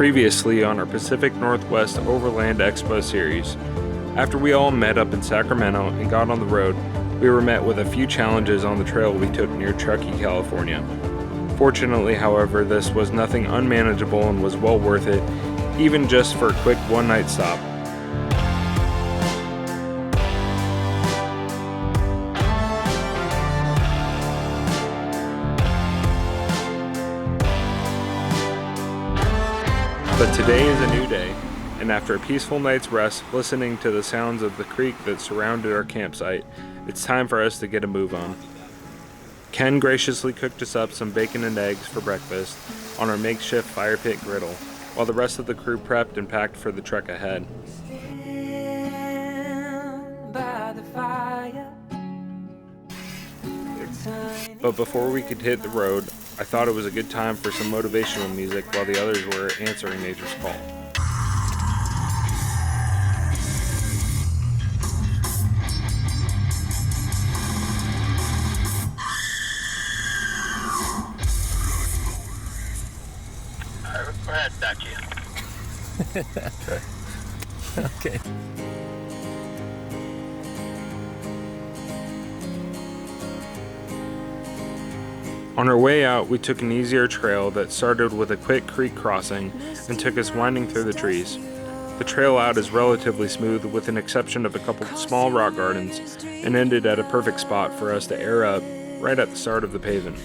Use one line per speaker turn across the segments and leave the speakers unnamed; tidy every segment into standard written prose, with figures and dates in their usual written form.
Previously on our Pacific Northwest Overland Expo series. After we all met up in Sacramento and got on the road, we were met with a few challenges on the trail we took near Truckee, California. Fortunately, however, this was nothing unmanageable and was well worth it, even just for a quick one-night stop. But today is a new day, and after a peaceful night's rest, listening to the sounds of the creek that surrounded our campsite, it's time for us to get a move on. Ken graciously cooked us up some bacon and eggs for breakfast on our makeshift fire pit griddle, while the rest of the crew prepped and packed for the trek ahead. But before we could hit the road, I thought it was a good time for some motivational music while the others were answering nature's call.
Go ahead, Becky.
Okay.
On our way out, we took an easier trail that started with a quick creek crossing and took us winding through the trees. The trail out is relatively smooth with an exception of a couple small rock gardens and ended at a perfect spot for us to air up right at the start of the pavement.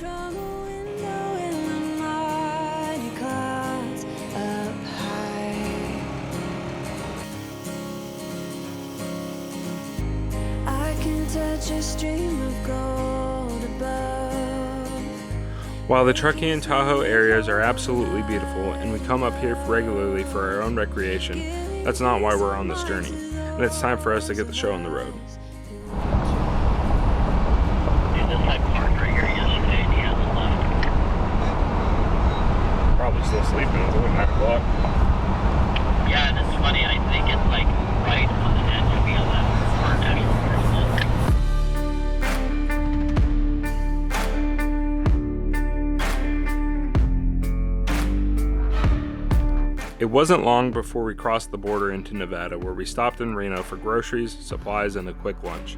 Touch a stream of gold above.
While the Truckee and Tahoe areas are absolutely beautiful and we come up here regularly for our own recreation, that's not why we're on this journey, and it's time for us to get the show on the road.
Dude, this guy parked right here yesterday and he hasn't left.
Probably still sleeping, it's only 9 o'clock.
Yeah, and it's funny, I think it's like right on the edge of the 11 for National Forest.
It wasn't long before we crossed the border into Nevada, where we stopped in Reno for groceries, supplies, and a quick lunch.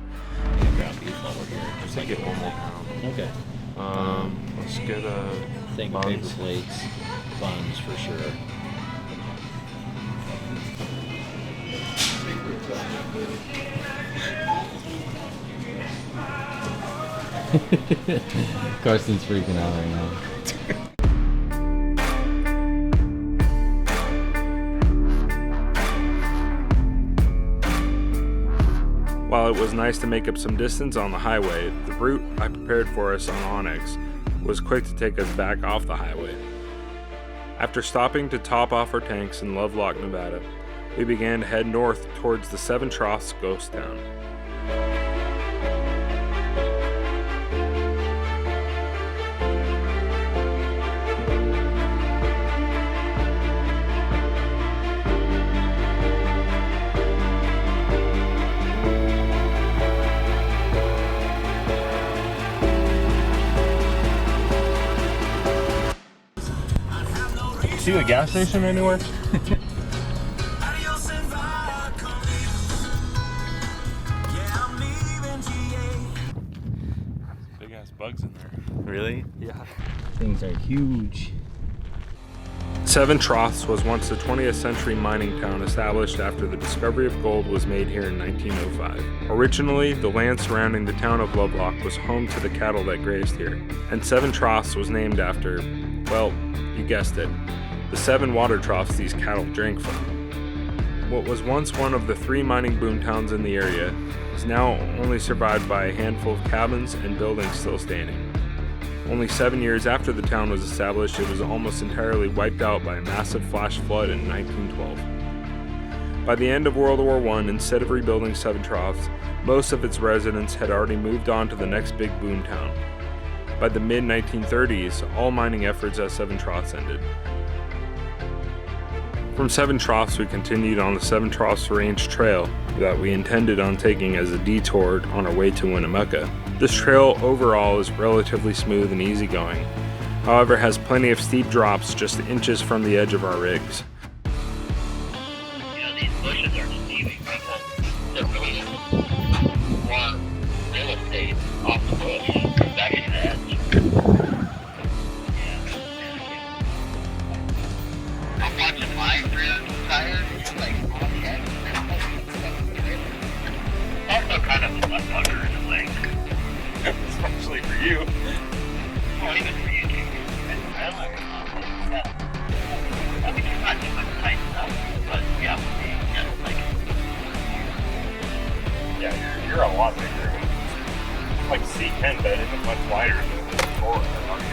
Ground beef while we're here.
Just to get 1 more pound.
Okay.
Let's get a
Think of paper plates, buns for sure. Carson's freaking out right now.
While it was nice to make up some distance on the highway, the route I prepared for us on Onyx was quick to take us back off the highway. After stopping to top off our tanks in Lovelock, Nevada, we began to head north towards the Seven Troughs ghost town. See the gas station anywhere? Big ass bugs in there.
Really?
Yeah.
Things are huge.
Seven Troughs was once a 20th century mining town established after the discovery of gold was made here in 1905. Originally, the land surrounding the town of Lovelock was home to the cattle that grazed here, and Seven Troughs was named after, well, you guessed it, the 7 water troughs these cattle drank from. What was once one of the 3 mining boom towns in the area is now only survived by a handful of cabins and buildings still standing. Only 7 years after the town was established, it was almost entirely wiped out by a massive flash flood in 1912. By the end of World War I, instead of rebuilding Seven Troughs, most of its residents had already moved on to the next big boom town. By the mid-1930s, all mining efforts at Seven Troughs ended. From Seven Troughs, we continued on the Seven Troughs Range Trail that we intended on taking as a detour on our way to Winnemucca. This trail overall is relatively smooth and easygoing. however has plenty of steep drops just inches from the edge of our rigs.
You know, these bushes are deceiving because there really isn't more real estate off the bush. It's actually the edge. Yeah. I'm watching my rear tires. It's like on the edge. Also kind of a butt bugger in a way.
Especially for you.
Well, even for you too. I like it. Yeah. I mean, it's not too much tight stuff, but yeah, just like
Yeah, you're a lot bigger. Like C10 bed isn't much wider than the 4 on you.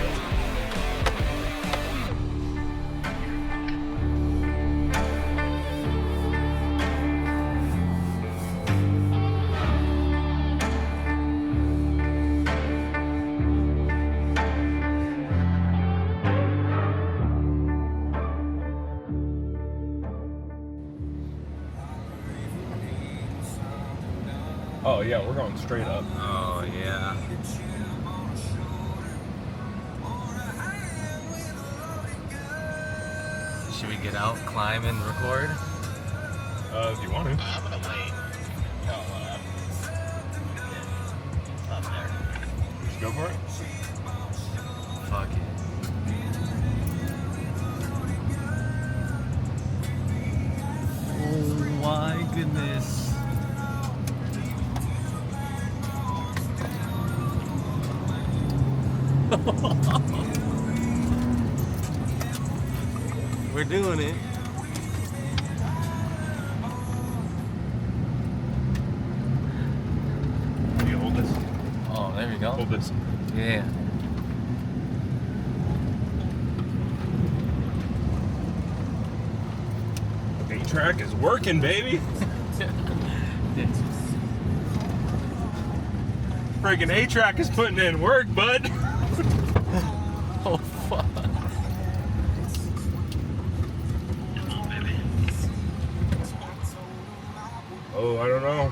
Oh yeah, we're going straight up.
Oh yeah. Should we get out, climb, and record?
If you want to.
I'm gonna wait till up there.
Just go for it.
Fuck it. Oh my goodness. We're doing it.
You hold this.
Oh, there we go.
Hold this.
Yeah.
A-track is working, baby. Friggin' A-track is putting in work, bud.
Oh fuck.
Oh, I don't know.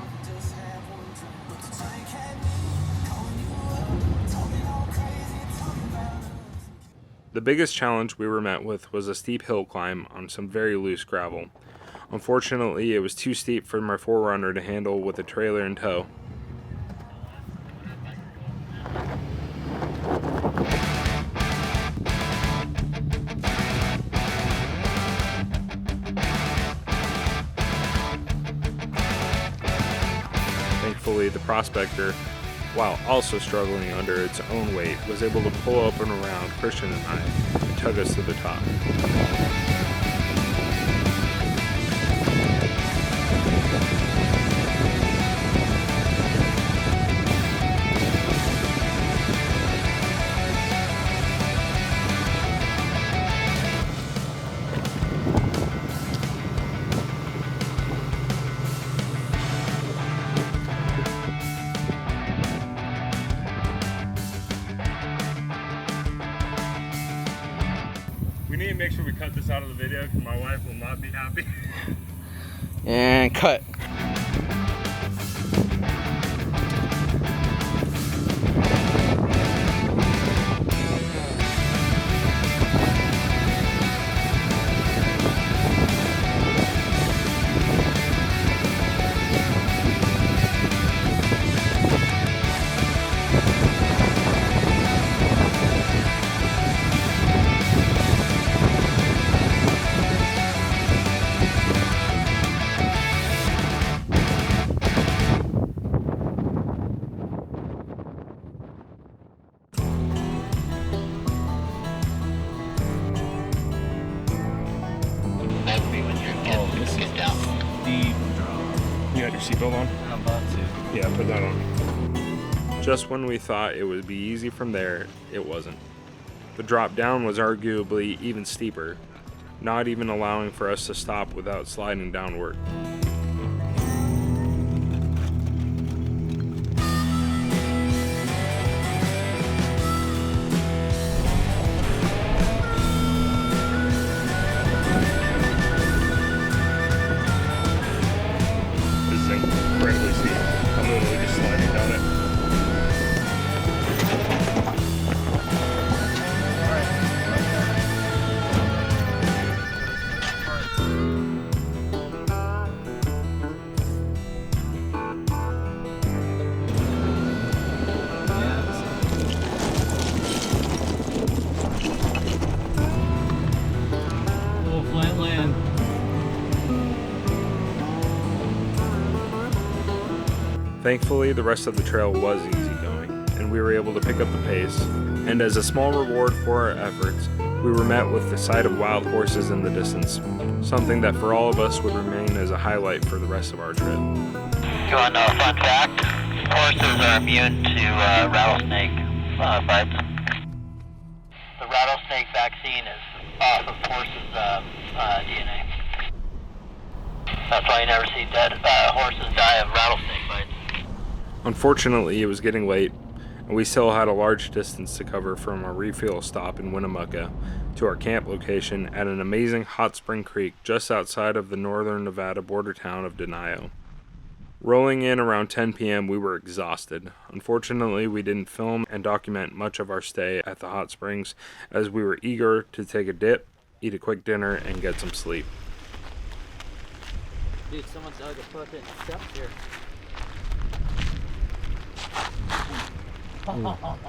The biggest challenge we were met with was a steep hill climb on some very loose gravel. Unfortunately, it was too steep for my 4Runner to handle with a trailer in tow. Thankfully, the Prospector, while also struggling under its own weight, was able to pull up and around Christian and I and tug us to the top. We need to make sure we cut this out of the video because my wife will not be happy.
And cut.
That would be when you're get down.
Deep drop.
You got your seatbelt on?
I'm about to.
Yeah, put that on. Just when we thought it would be easy from there, it wasn't. The drop down was arguably even steeper, not even allowing for us to stop without sliding downward. This is incredibly steep. I'm literally just sliding down it.
Alright.
Thankfully, the rest of the trail was easygoing, and we were able to pick up the pace. And as a small reward for our efforts, we were met with the sight of wild horses in the distance, something that for all of us would remain as a highlight for the rest of our trip.
You want to know a fun fact? Horses are immune to rattlesnake bites. The rattlesnake vaccine is off of horses' DNA. That's why you never see dead horses die of rattlesnake bites.
Unfortunately, it was getting late, and we still had a large distance to cover from our refuel stop in Winnemucca to our camp location at an amazing hot spring creek just outside of the northern Nevada border town of Denio. Rolling in around 10 p.m., we were exhausted. Unfortunately, we didn't film and document much of our stay at the hot springs as we were eager to take a dip, eat a quick dinner, and get some sleep.
Dude, someone dug a fucking steps here. Oh,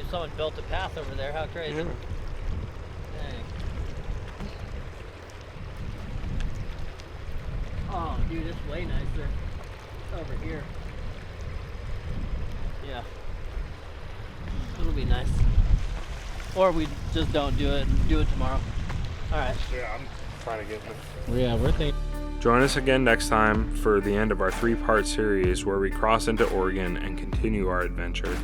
someone built a path over there. How crazy. Yeah. Dang. Oh, dude, it's way nicer. It's over here. Yeah. It'll be nice. Or we just don't do it and do it tomorrow. Alright.
Yeah, I'm trying to get it.
Yeah, we're thinking.
Join us again next time for the end of our 3-part series where we cross into Oregon and continue our adventure.